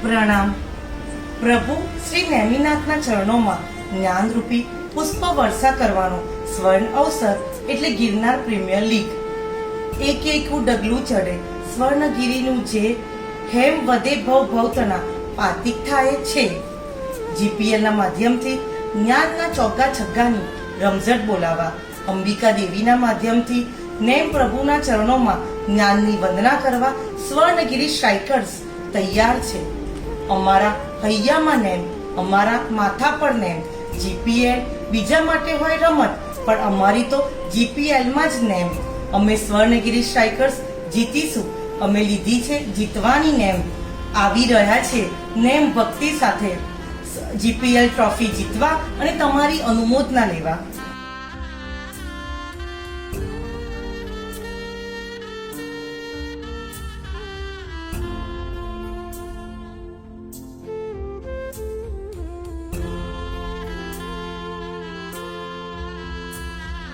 પ્રણામ. પ્રભુ શ્રી નેમિનાથના ચરણોમાં જ્ઞાનરૂપી પુષ્પ વર્ષા કરવાનો સ્વર્ણ અવસર એટલે ગિરનાર પ્રીમિયર લીગ. એક એકું ડગલું ચડે સ્વર્ણગીરીનું જે હેમ વધે ભવ ભવતના પાતિક થાય છે. જીપીએલના માધ્યમથી જ્ઞાનના ચોગ્ગા છગ્ગાની રમઝટ બોલાવા અંબિકા દેવીના માધ્યમથી નેમ પ્રભુના ચરણોમાં જ્ઞાનની વંદના કરવા સ્વર્ણગીરી સ્ટ્રાઇકર્સ તૈયાર છે. અમારા હૈયામાં નેમ, અમારા માથા પર નેમ. જીપીએલ બીજા માટે હોય રમત, પણ અમારી તો જીપીએલમાં જ નેમ. અમે સ્વર્ણગીરી સ્ટ્રાઇકર્સ જીતીશું. અમે લીધી છે જીતવાની નેમ. આવી રહ્યા છે નેમ ભક્તિ સાથે જીપીએલ ટ્રોફી જીતવા અને તમારી અનુમોદના લેવા.